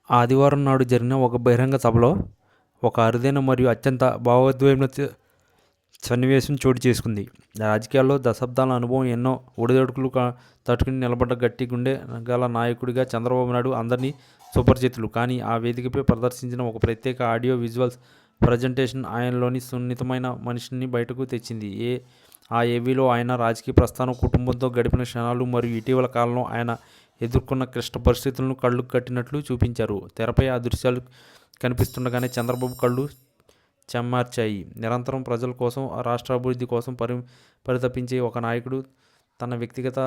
ఆదివారం నాడు జరిగిన ఒక బహిరంగ సభలో ఒక అరుదైన మరియు అత్యంత భావోద్వేగ సన్నివేశం చోటు చేసుకుంది. రాజకీయాల్లో దశాబ్దాల అనుభవం, ఎన్నో ఒడిదుడుకులు తట్టుకుని నిలబడ్డ గట్టి గుండె గల నాయకుడిగా చంద్రబాబు నాయుడు అందరినీ సుపరిచితులు. కానీ ఆ వేదికపై ప్రదర్శించిన ఒక ప్రత్యేక ఆడియో విజువల్స్ ప్రజెంటేషన్ ఆయనలోని సున్నితమైన మనిషిని బయటకు తెచ్చింది. ఆ ఏవీలో ఆయన రాజకీయ ప్రస్థానం, కుటుంబంతో గడిపిన క్షణాలు మరియు ఇటీవల కాలంలో ఆయన ఎదుర్కొన్న క్లిష్ట పరిస్థితులను కళ్ళు కట్టినట్లు చూపించారు. తెరపై ఆ దృశ్యాలు కనిపిస్తుండగానే చంద్రబాబు కళ్ళు చెమ్మార్చాయి. నిరంతరం ప్రజల కోసం, రాష్ట్ర అభివృద్ధి కోసం పరితపించే ఒక నాయకుడు తన వ్యక్తిగత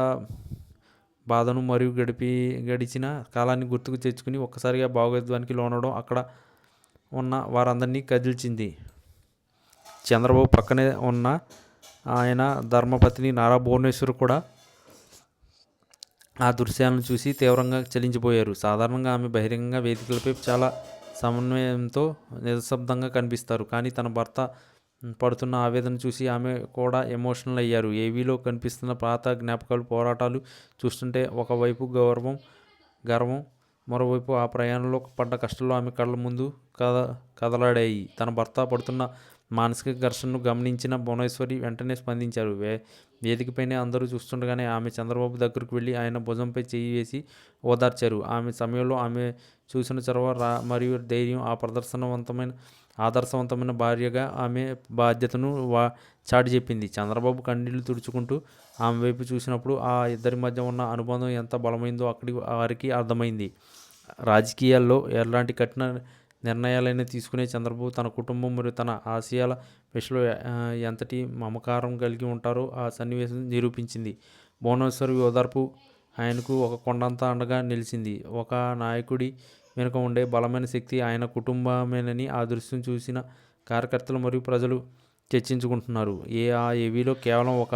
బాధను మరియు గడిచిన కాలాన్ని గుర్తుకు తెచ్చుకుని ఒక్కసారిగా భావోద్వేగానికి లోనవడం అక్కడ ఉన్న వారందరినీ కదిల్చింది. చంద్రబాబు పక్కనే ఉన్న ఆయన ధర్మపత్ని నారా భువనేశ్వర్ కూడా ఆ దృశ్యాలను చూసి తీవ్రంగా చలించిపోయారు. సాధారణంగా ఆమె బహిరంగ వేదికలపై చాలా సమన్వయంతో నిశ్శబ్దంగా కనిపిస్తారు. కానీ తన భర్త పడుతున్న ఆవేదన చూసి ఆమె కూడా ఎమోషనల్ అయ్యారు. ఏవీలో కనిపిస్తున్న పాత జ్ఞాపకాలు, పోరాటాలు చూస్తుంటే ఒకవైపు గర్వం, మరోవైపు ఆ ప్రయాణంలో పడ్డ కష్టాలు ఆమె కళ్ళ ముందు కదలాడాయి. తన భర్త పడుతున్న మానసిక ఘర్షణను గమనించిన భువనేశ్వరి వెంటనే స్పందించారు. వేదికపైనే అందరూ చూస్తుండగానే ఆమె చంద్రబాబు దగ్గరకు వెళ్ళి ఆయన భుజంపై చేయి వేసి ఓదార్చారు. ఆమె సమయంలో ఆమె చూసిన చొరవ మరియు ధైర్యం, ఆదర్శవంతమైన భార్యగా ఆమె బాధ్యతను చాటి చెప్పింది. చంద్రబాబు కన్నీళ్లు తుడుచుకుంటూ ఆమె వైపు చూసినప్పుడు ఆ ఇద్దరి మధ్య ఉన్న అనుబంధం ఎంత బలమైందో అక్కడి వారికి అర్థమైంది. రాజకీయాల్లో ఎలాంటి కఠిన నిర్ణయాలైనా తీసుకునే చంద్రబాబు తన కుటుంబం మరియు తన ఆశయాల విషయంలో ఎంతటి మమకారం కలిగి ఉంటారో ఆ సన్నివేశం నిరూపించింది. భువనేశ్వరి ఓదార్పు ఆయనకు ఒక కొండంత అండగా నిలిచింది. ఒక నాయకుడి వెనుక ఉండే బలమైన శక్తి ఆయన కుటుంబమేనని ఆ దృశ్యం చూసిన కార్యకర్తలు మరియు ప్రజలు చర్చించుకుంటున్నారు. ఆ ఏవీలో కేవలం ఒక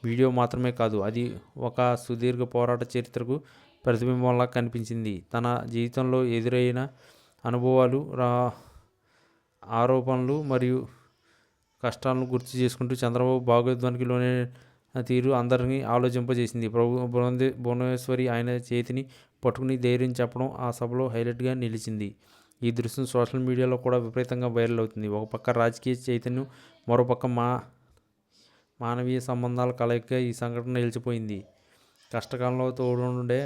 వీడియో మాత్రమే కాదు, అది ఒక సుదీర్ఘ పోరాట చరిత్రకు ప్రతిబింబంలా కనిపించింది. తన జీవితంలో ఎదురైన అనుభవాలు, ఆరోపణలు మరియు కష్టాలను గుర్తు చేసుకుంటూ చంద్రబాబు భావోద్వేగానికి లోనే తీరు అందరినీ ఆలోచింపజేసింది. భువనేశ్వరి ఆయన చేతిని పట్టుకుని ధైర్యం చెప్పడం ఆ సభలో హైలైట్గా నిలిచింది. ఈ దృశ్యం సోషల్ మీడియాలో కూడా విపరీతంగా వైరల్ అవుతుంది. ఒక పక్క రాజకీయ చైతన్యం, మరోపక్క మానవీయ సంబంధాల కలయికగా ఈ సంఘటన నిలిచిపోయింది. కష్టకాలంలో తోడుండే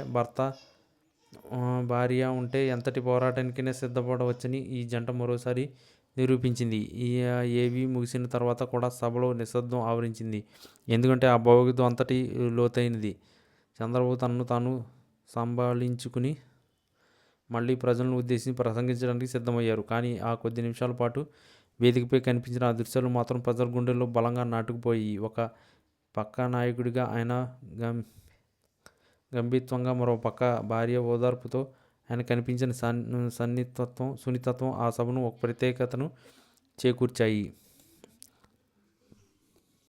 భార్య ఉంటే ఎంతటి పోరాటానికైనా సిద్ధపడవచ్చని ఈ జంట మరోసారి నిరూపించింది. ఈ ఏవీ ముగిసిన తర్వాత కూడా సభలో నిశ్శబ్దం ఆవరించింది. ఎందుకంటే ఆ భావోద్వేగం అంతటి లోతైనది. చంద్రబాబు తనను తాను సంభాళించుకుని మళ్ళీ ప్రజలను ఉద్దేశించి ప్రసంగించడానికి సిద్ధమయ్యారు. కానీ ఆ కొద్ది నిమిషాల పాటు వేదికపై కనిపించిన ఆ దృశ్యాలు మాత్రం ప్రజల గుండెల్లో బలంగా నాటుకుపోయి, ఒక పక్క నాయకుడిగా ఆయన గంభీరత్వంగా, మరో పక్క భార్య ఓదార్పుతో ఆయన కనిపించిన సున్నితత్వం ఆ సభను ఒక ప్రత్యేకతను చేకూర్చాయి.